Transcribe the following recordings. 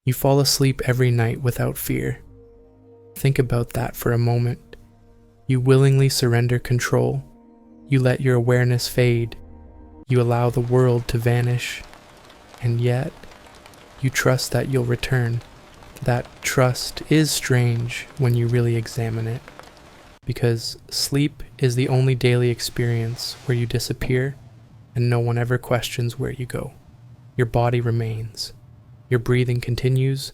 You fall asleep every night without fear. Think about that for a moment. You willingly surrender control. You let your awareness fade. You allow the world to vanish. And yet, you trust that you'll return. That trust is strange when you really examine it, because sleep is the only daily experience where you disappear and no one ever questions where you go. Your body remains. Your breathing continues.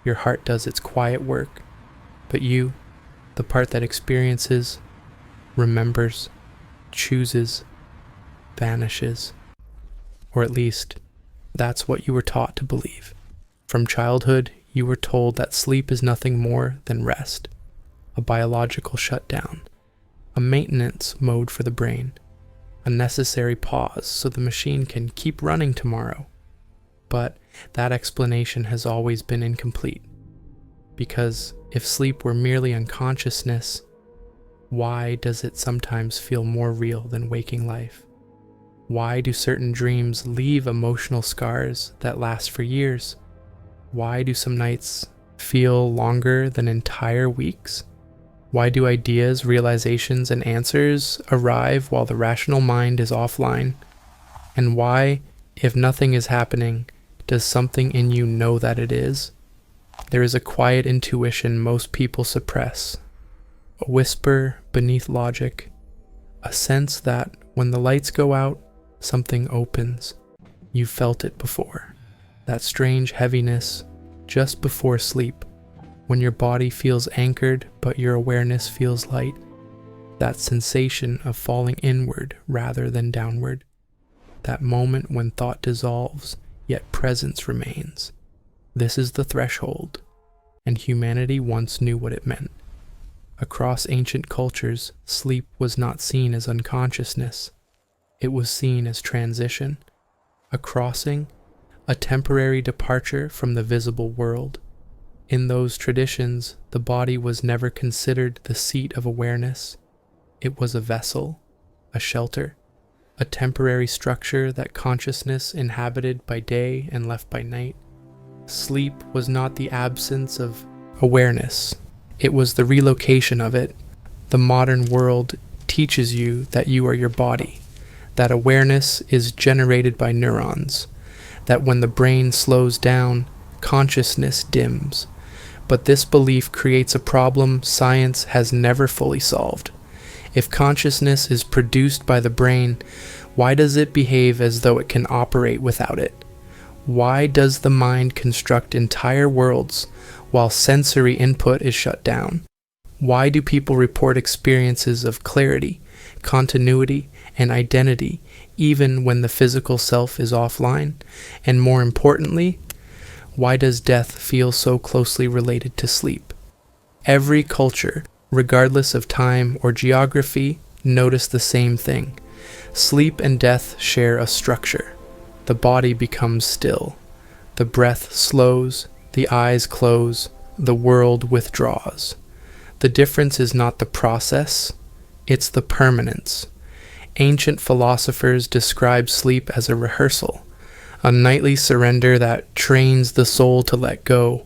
Your heart does its quiet work. But you, the part that experiences, remembers, chooses, vanishes. Or at least, that's what you were taught to believe. From childhood, you were told that sleep is nothing more than rest, a biological shutdown, a maintenance mode for the brain, a necessary pause so the machine can keep running tomorrow. But that explanation has always been incomplete, because if sleep were merely unconsciousness, why does it sometimes feel more real than waking life? Why do certain dreams leave emotional scars that last for years? Why do some nights feel longer than entire weeks? Why do ideas, realizations, and answers arrive while the rational mind is offline? And why, if nothing is happening, does something in you know that it is? There is a quiet intuition most people suppress, a whisper beneath logic, a sense that when the lights go out, something opens. You've felt it before. That strange heaviness just before sleep, when your body feels anchored but your awareness feels light. That sensation of falling inward rather than downward. That moment when thought dissolves, yet presence remains. This is the threshold, and humanity once knew what it meant. Across ancient cultures, sleep was not seen as unconsciousness. It was seen as transition, a crossing, a temporary departure from the visible world. In those traditions, the body was never considered the seat of awareness. It was a vessel, a shelter, a temporary structure that consciousness inhabited by day and left by night. Sleep was not the absence of awareness. It was the relocation of it. The modern world teaches you that you are your body, that awareness is generated by neurons, that when the brain slows down, consciousness dims. But this belief creates a problem science has never fully solved. If consciousness is produced by the brain, why does it behave as though it can operate without it? Why does the mind construct entire worlds while sensory input is shut down? Why do people report experiences of clarity, continuity, and identity even when the physical self is offline? And more importantly, why does death feel so closely related to sleep? Every culture, regardless of time or geography, notice the same thing. Sleep and death share a structure. The body becomes still. The breath slows, the eyes close, the world withdraws. The difference is not the process, it's the permanence. Ancient philosophers describe sleep as a rehearsal, a nightly surrender that trains the soul to let go.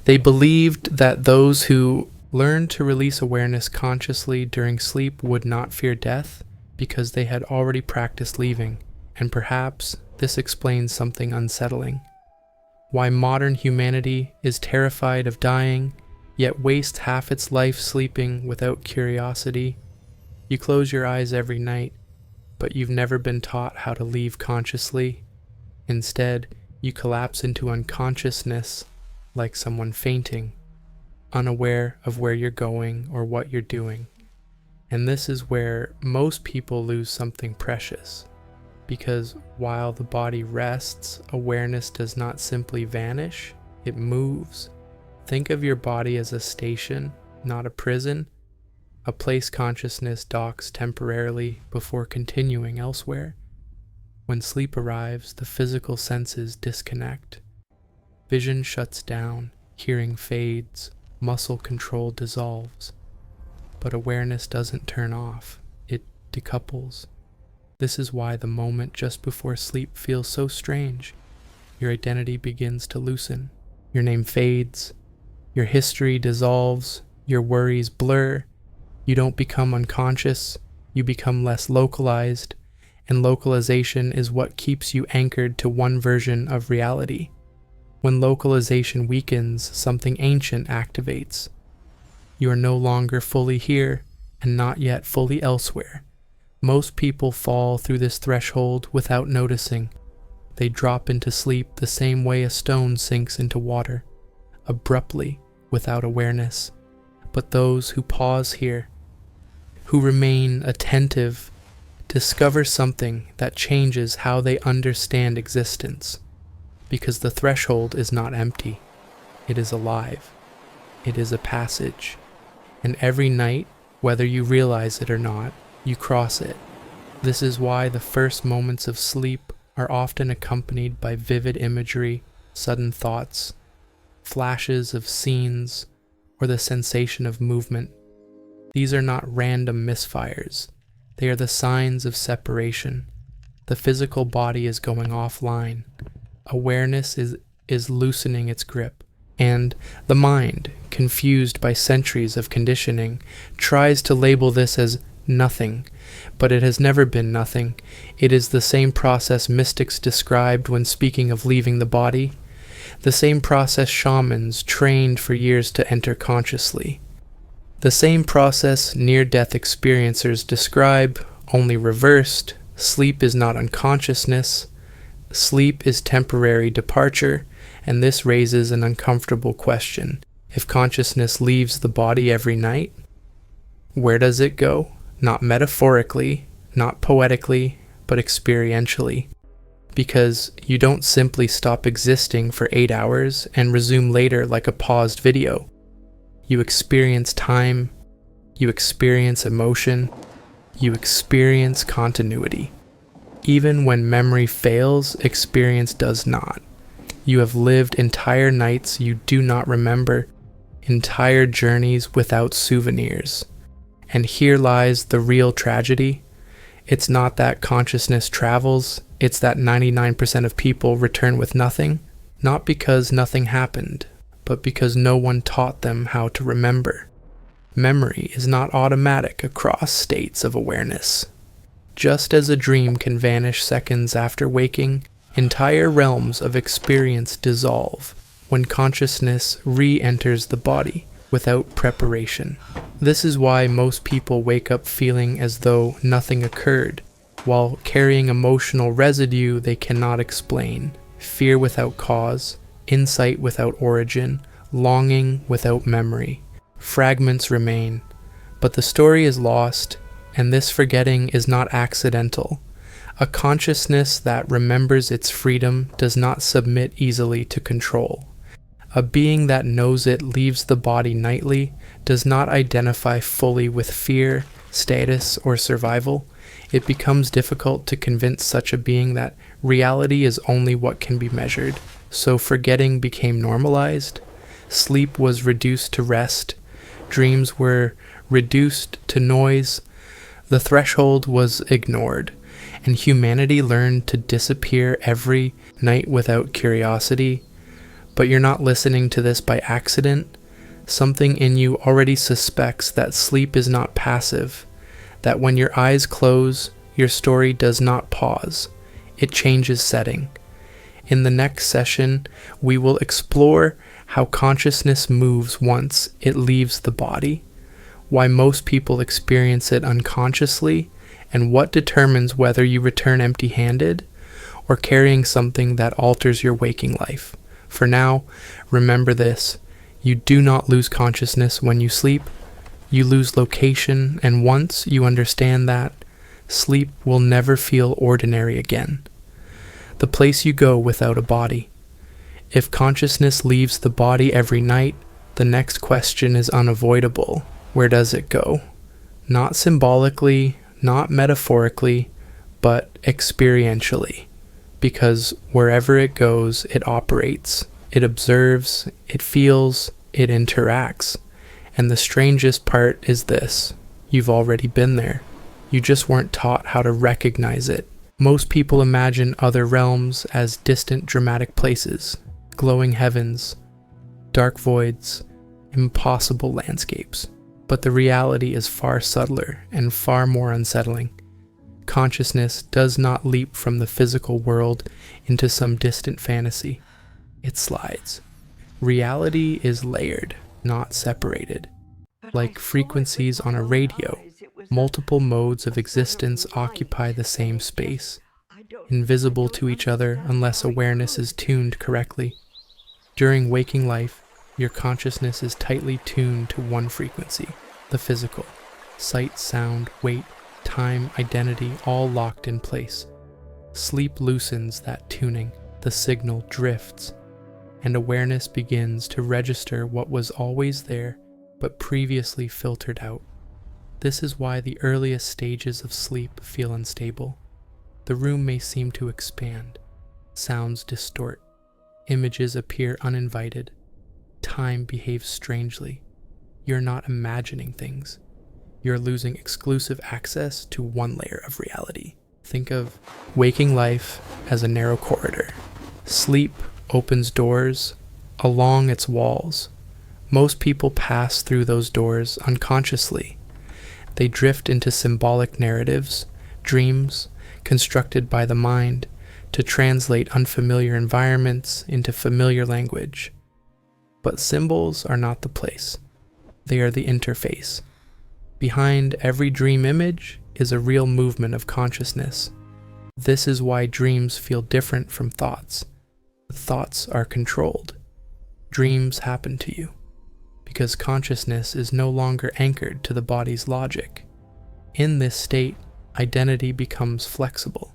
They believed that those who learned to release awareness consciously during sleep would not fear death because they had already practiced leaving, and perhaps this explains something unsettling. Why modern humanity is terrified of dying, yet wastes half its life sleeping without curiosity. You close your eyes every night, but you've never been taught how to leave consciously. Instead, you collapse into unconsciousness like someone fainting, unaware of where you're going or what you're doing. And this is where most people lose something precious, because while the body rests, awareness does not simply vanish, it moves. Think of your body as a station, not a prison, a place consciousness docks temporarily before continuing elsewhere. When sleep arrives, the physical senses disconnect. Vision shuts down, hearing fades, muscle control dissolves. But awareness doesn't turn off, it decouples. This is why the moment just before sleep feels so strange. Your identity begins to loosen. Your name fades, your history dissolves, your worries blur. You don't become unconscious, you become less localized, and localization is what keeps you anchored to one version of reality. When localization weakens, something ancient activates. You are no longer fully here and not yet fully elsewhere. Most people fall through this threshold without noticing. They drop into sleep the same way a stone sinks into water, abruptly, without awareness. But those who pause here, who remain attentive, discover something that changes how they understand existence. Because the threshold is not empty, it is alive. It is a passage. And every night, whether you realize it or not, you cross it. This is why the first moments of sleep are often accompanied by vivid imagery, sudden thoughts, flashes of scenes, or the sensation of movement. These are not random misfires. They are the signs of separation. The physical body is going offline. Awareness is loosening its grip. And the mind, confused by centuries of conditioning, tries to label this as nothing, but it has never been nothing. It is the same process mystics described when speaking of leaving the body, the same process shamans trained for years to enter consciously, the same process near-death experiencers describe, only reversed. Sleep is not unconsciousness. Sleep is temporary departure, and this raises an uncomfortable question. If consciousness leaves the body every night, where does it go? Not metaphorically, not poetically, but experientially. Because you don't simply stop existing for 8 hours and resume later like a paused video. You experience time, you experience emotion, you experience continuity. Even when memory fails, experience does not. You have lived entire nights you do not remember, entire journeys without souvenirs. And here lies the real tragedy. It's not that consciousness travels, it's that 99% of people return with nothing, not because nothing happened, but because no one taught them how to remember. Memory is not automatic across states of awareness. Just as a dream can vanish seconds after waking, entire realms of experience dissolve when consciousness re-enters the body without preparation. This is why most people wake up feeling as though nothing occurred, while carrying emotional residue they cannot explain, fear without cause, insight without origin, longing without memory. Fragments remain, but the story is lost, and this forgetting is not accidental. A consciousness that remembers its freedom does not submit easily to control. A being that knows it leaves the body nightly does not identify fully with fear, status, or survival. It becomes difficult to convince such a being that reality is only what can be measured. So forgetting became normalized. Sleep was reduced to rest. Dreams were reduced to noise. The threshold was ignored, and humanity learned to disappear every night without curiosity. But you're not listening to this by accident. Something in you already suspects that sleep is not passive, that when your eyes close, your story does not pause. It changes setting. In the next session, we will explore how consciousness moves once it leaves the body, why most people experience it unconsciously, and what determines whether you return empty-handed or carrying something that alters your waking life. For now, remember this: you do not lose consciousness when you sleep. You lose location, and once you understand that, sleep will never feel ordinary again. The place you go without a body. If consciousness leaves the body every night, the next question is unavoidable. Where does it go? Not symbolically, not metaphorically, but experientially. Because wherever it goes, it operates, it observes, it feels, it interacts. And the strangest part is this: you've already been there. You just weren't taught how to recognize it. Most people imagine other realms as distant, dramatic places, glowing heavens, dark voids, impossible landscapes. But the reality is far subtler and far more unsettling. Consciousness does not leap from the physical world into some distant fantasy. It slides. Reality is layered, not separated. Like frequencies on a radio, multiple modes of existence occupy the same space, invisible to each other unless awareness is tuned correctly. During waking life, your consciousness is tightly tuned to one frequency, the physical. Sight, sound, weight, time, identity, all locked in place. Sleep loosens that tuning, the signal drifts, and awareness begins to register what was always there but previously filtered out. This is why the earliest stages of sleep feel unstable. The room may seem to expand, sounds distort, images appear uninvited, time behaves strangely. You're not imagining things. You're losing exclusive access to one layer of reality. Think of waking life as a narrow corridor. Sleep opens doors along its walls. Most people pass through those doors unconsciously. They drift into symbolic narratives, dreams, constructed by the mind to translate unfamiliar environments into familiar language. But symbols are not the place. They are the interface. Behind every dream image is a real movement of consciousness. This is why dreams feel different from thoughts. Thoughts are controlled. Dreams happen to you, because consciousness is no longer anchored to the body's logic. In this state, identity becomes flexible.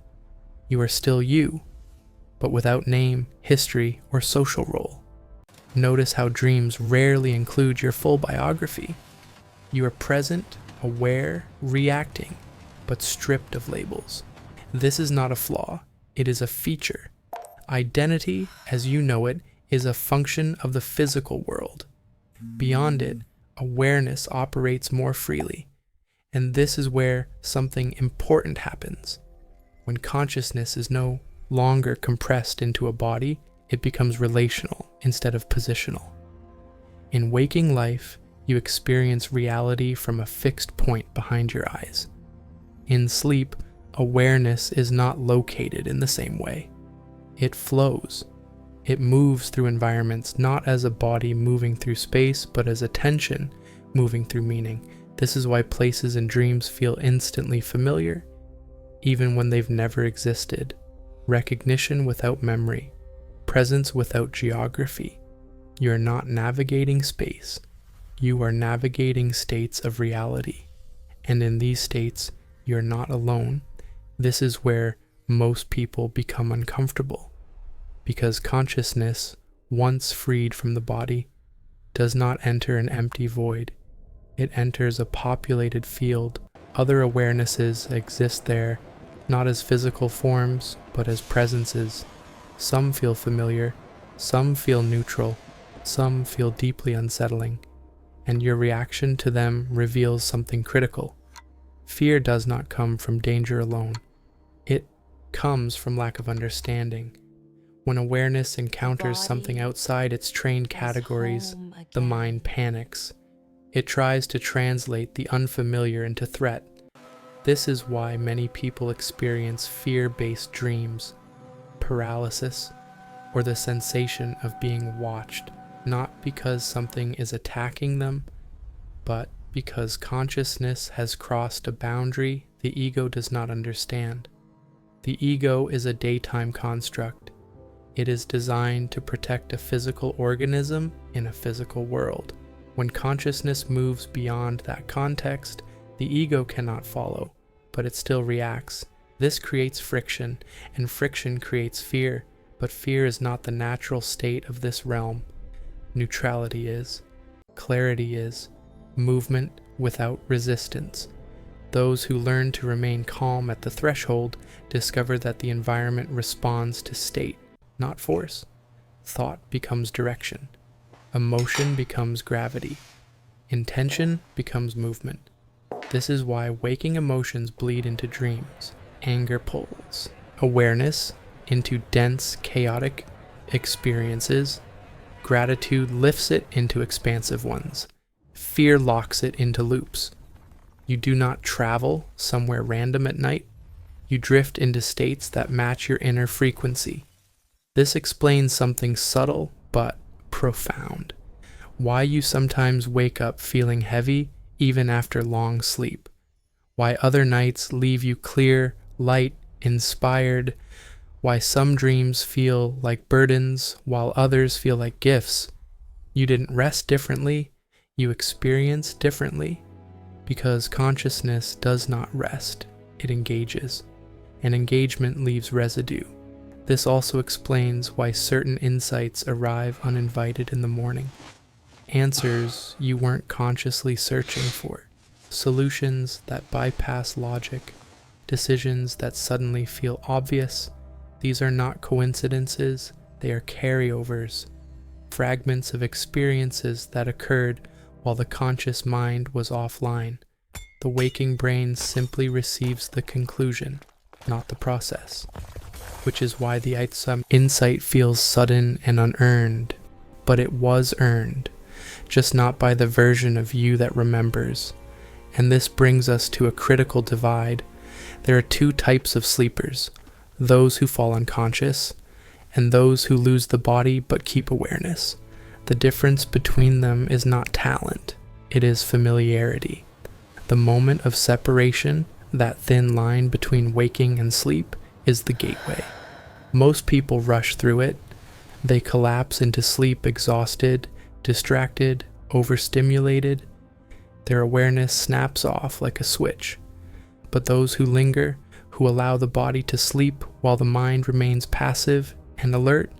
You are still you, but without name, history, or social role. Notice how dreams rarely include your full biography. You are present, aware, reacting, but stripped of labels. This is not a flaw, it is a feature. Identity, as you know it, is a function of the physical world. Beyond it, awareness operates more freely. And this is where something important happens. When consciousness is no longer compressed into a body, it becomes relational instead of positional. In waking life, you experience reality from a fixed point behind your eyes. In sleep, awareness is not located in the same way. It flows. It moves through environments not as a body moving through space, but as attention moving through meaning. This is why places and dreams feel instantly familiar, even when they've never existed. Recognition without memory, presence without geography. You are not navigating space. You are navigating states of reality. And in these states, you're not alone. This is where most people become uncomfortable, because consciousness, once freed from the body, does not enter an empty void. It enters a populated field. Other awarenesses exist there, not as physical forms, but as presences. Some feel familiar, some feel neutral, some feel deeply unsettling, and your reaction to them reveals something critical. Fear does not come from danger alone. It comes from lack of understanding. When awareness encounters something outside its trained categories, the mind panics. It tries to translate the unfamiliar into threat. This is why many people experience fear-based dreams, paralysis, or the sensation of being watched, not because something is attacking them, but because consciousness has crossed a boundary the ego does not understand. The ego is a daytime construct. It is designed to protect a physical organism in a physical world. When consciousness moves beyond that context, the ego cannot follow, but it still reacts. This creates friction, and friction creates fear, but fear is not the natural state of this realm. Neutrality is. Clarity is. Movement without resistance. Those who learn to remain calm at the threshold discover that the environment responds to state, not force. Thought becomes direction. Emotion becomes gravity. Intention becomes movement. This is why waking emotions bleed into dreams. Anger pulls awareness into dense, chaotic experiences. Gratitude lifts it into expansive ones. Fear locks it into loops. You do not travel somewhere random at night. You drift into states that match your inner frequency. This explains something subtle but profound. Why you sometimes wake up feeling heavy even after long sleep. Why other nights leave you clear, light, inspired. Why some dreams feel like burdens while others feel like gifts. You didn't rest differently, you experience differently. Because consciousness does not rest, it engages. And engagement leaves residue. This also explains why certain insights arrive uninvited in the morning. Answers you weren't consciously searching for. Solutions that bypass logic. Decisions that suddenly feel obvious. These are not coincidences, they are carryovers. Fragments of experiences that occurred while the conscious mind was offline. The waking brain simply receives the conclusion, not the process. Which is why the insight feels sudden and unearned. But it was earned, just not by the version of you that remembers. And this brings us to a critical divide. There are two types of sleepers, those who fall unconscious, and those who lose the body but keep awareness. The difference between them is not talent, it is familiarity. The moment of separation, that thin line between waking and sleep, is the gateway. Most people rush through it. They collapse into sleep exhausted, distracted, overstimulated. Their awareness snaps off like a switch. But those who linger, who allow the body to sleep while the mind remains passive and alert,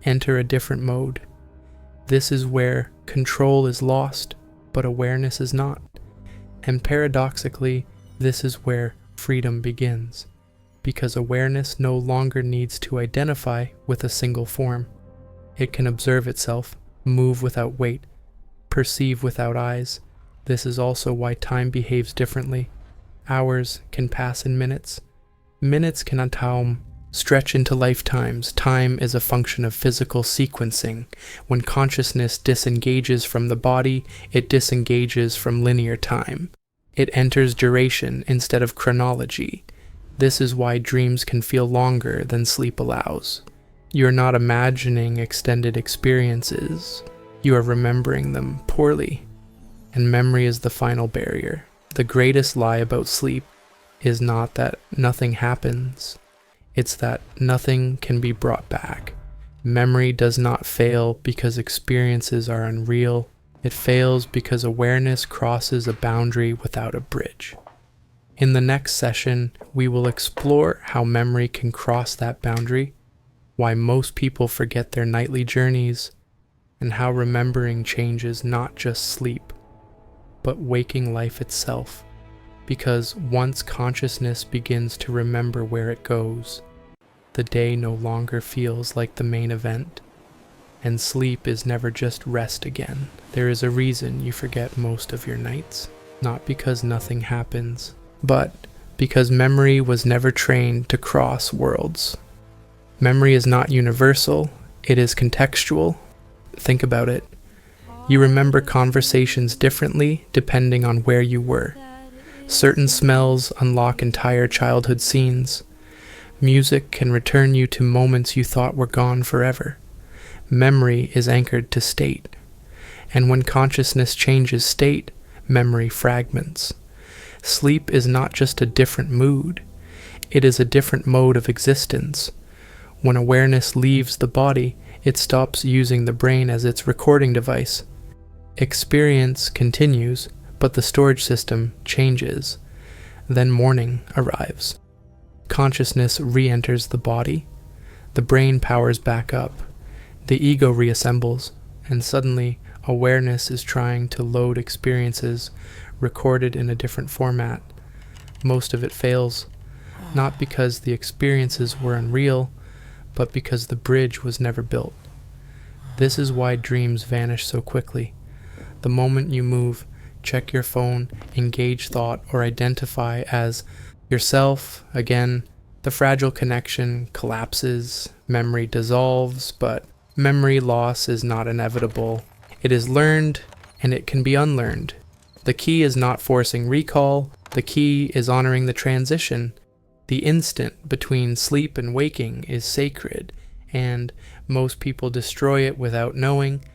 enter a different mode. This is where control is lost, but awareness is not. And paradoxically, this is where freedom begins. Because awareness no longer needs to identify with a single form. It can observe itself, move without weight, perceive without eyes. This is also why time behaves differently. Hours can pass in minutes. Minutes can stretch into lifetimes. Time is a function of physical sequencing. When consciousness disengages from the body, it disengages from linear time. It enters duration instead of chronology. This is why dreams can feel longer than sleep allows. You're not imagining extended experiences. You are remembering them poorly. And memory is the final barrier. The greatest lie about sleep is not that nothing happens. It's that nothing can be brought back. Memory does not fail because experiences are unreal. It fails because awareness crosses a boundary without a bridge. In the next session, we will explore how memory can cross that boundary, why most people forget their nightly journeys, and how remembering changes not just sleep, but waking life itself. Because once consciousness begins to remember where it goes, the day no longer feels like the main event, and sleep is never just rest again. There is a reason you forget most of your nights, not because nothing happens, but because memory was never trained to cross worlds. Memory is not universal, it is contextual. Think about it. You remember conversations differently depending on where you were. Certain smells unlock entire childhood scenes. Music can return you to moments you thought were gone forever. Memory is anchored to state. And when consciousness changes state, memory fragments. Sleep is not just a different mood, it is a different mode of existence. When awareness leaves the body, it stops using the brain as its recording device. Experience continues, but the storage system changes. Then morning arrives. Consciousness re-enters the body. The brain powers back up. The ego reassembles, and suddenly awareness is trying to load experiences recorded in a different format. Most of it fails, not because the experiences were unreal, but because the bridge was never built. This is why dreams vanish so quickly. The moment you move, check your phone, engage thought, or identify as yourself again, the fragile connection collapses, memory dissolves, but Memory loss is not inevitable. It is learned, and it can be unlearned. The key is not forcing recall. The key is honoring the transition. The instant between sleep and waking is sacred, and most people destroy it without knowing.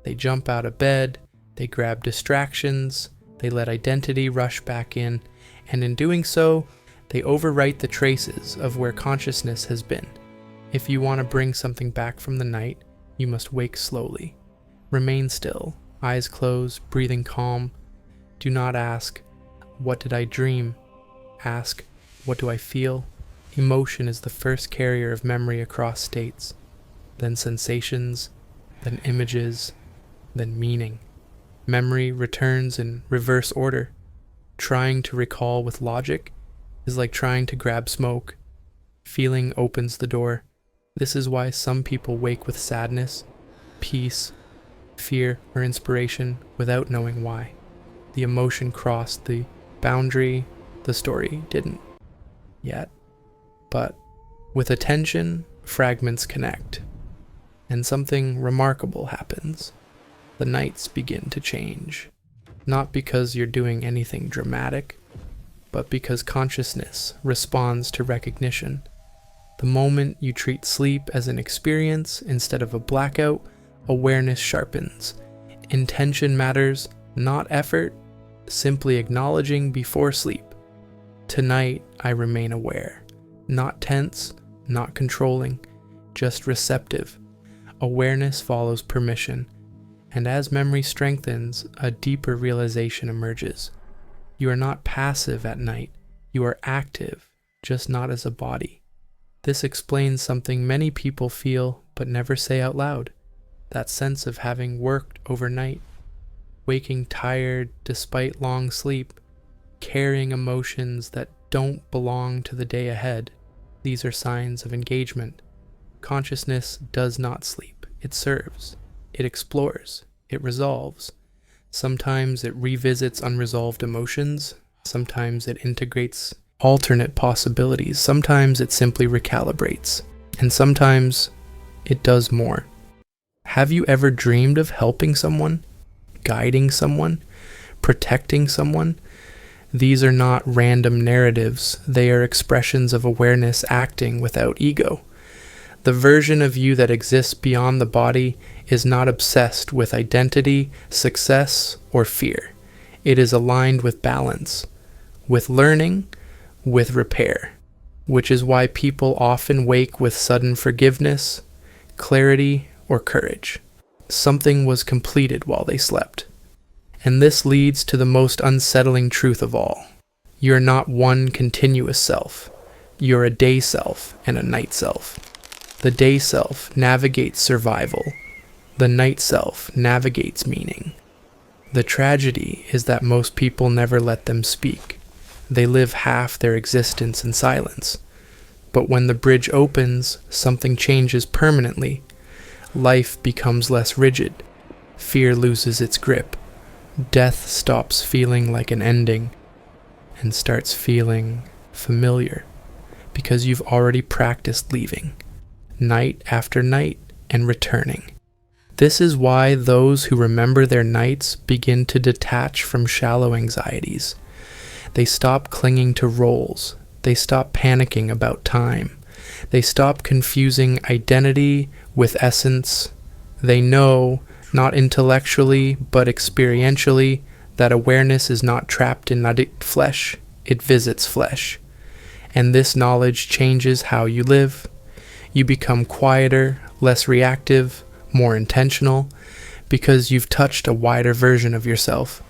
They jump out of bed, they grab distractions, they let identity rush back in, and in doing so, they overwrite the traces of where consciousness has been. If you want to bring something back from the night, you must wake slowly. Remain still, eyes closed, breathing calm. Do not ask, "What did I dream?" Ask, "What do I feel?" Emotion is the first carrier of memory across states, then sensations, then images, then meaning. Memory returns in reverse order. Trying to recall with logic is like trying to grab smoke. Feeling opens the door. This is why some people wake with sadness, peace, fear, or inspiration without knowing why. The emotion crossed the boundary, the story didn't yet. But with attention, fragments connect, and something remarkable happens. The nights begin to change, not because you're doing anything dramatic, but because consciousness responds to recognition. The moment you treat sleep as an experience instead of a blackout, awareness sharpens. Intention matters, not effort, simply acknowledging before sleep. Tonight, I remain aware. Not tense, not controlling, just receptive. Awareness follows permission, and as memory strengthens, a deeper realization emerges. You are not passive at night, you are active, just not as a body. This explains something many people feel but never say out loud. That sense of having worked overnight, waking tired despite long sleep, carrying emotions that don't belong to the day ahead. These are signs of engagement. Consciousness does not sleep. It serves. It explores. It resolves. Sometimes it revisits unresolved emotions. Sometimes it integrates alternate possibilities. Sometimes it simply recalibrates. And sometimes it does more. Have you ever dreamed of helping someone, guiding someone, protecting someone? These are not random narratives. They are expressions of awareness acting without ego. The version of you that exists beyond the body is not obsessed with identity, success, or fear. It is aligned with balance, with learning, with repair, which is why people often wake with sudden forgiveness, clarity, or courage. Something was completed while they slept. And this leads to the most unsettling truth of all. You're not one continuous self. You're a day self and a night self. The day self navigates survival. The night self navigates meaning. The tragedy is that most people never let them speak. They live half their existence in silence. But when the bridge opens, something changes permanently. Life becomes less rigid. Fear loses its grip. Death stops feeling like an ending and starts feeling familiar because you've already practiced leaving, night after night, and returning. This is why those who remember their nights begin to detach from shallow anxieties. They stop clinging to roles. They stop panicking about time. They stop confusing identity with essence. They know, not intellectually, but experientially, that awareness is not trapped in flesh, it visits flesh. And this knowledge changes how you live. You become quieter, less reactive, more intentional, because you've touched a wider version of yourself.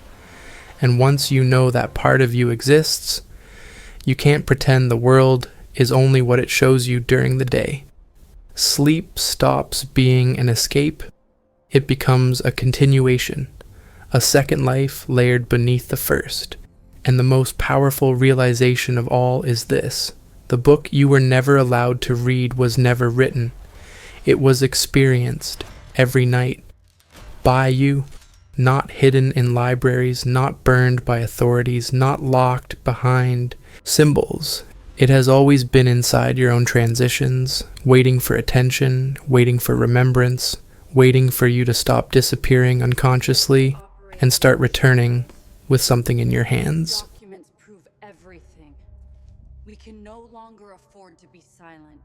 And once you know that part of you exists, you can't pretend the world is only what it shows you during the day. Sleep stops being an escape. It becomes a continuation, a second life layered beneath the first. And the most powerful realization of all is this: the book you were never allowed to read was never written. It was experienced every night by you, not hidden in libraries, not burned by authorities, not locked behind symbols. It has always been inside your own transitions, waiting for attention, waiting for remembrance, waiting for you to stop disappearing unconsciously and start returning with something in your hands. Documents prove everything. We can no longer afford to be silent.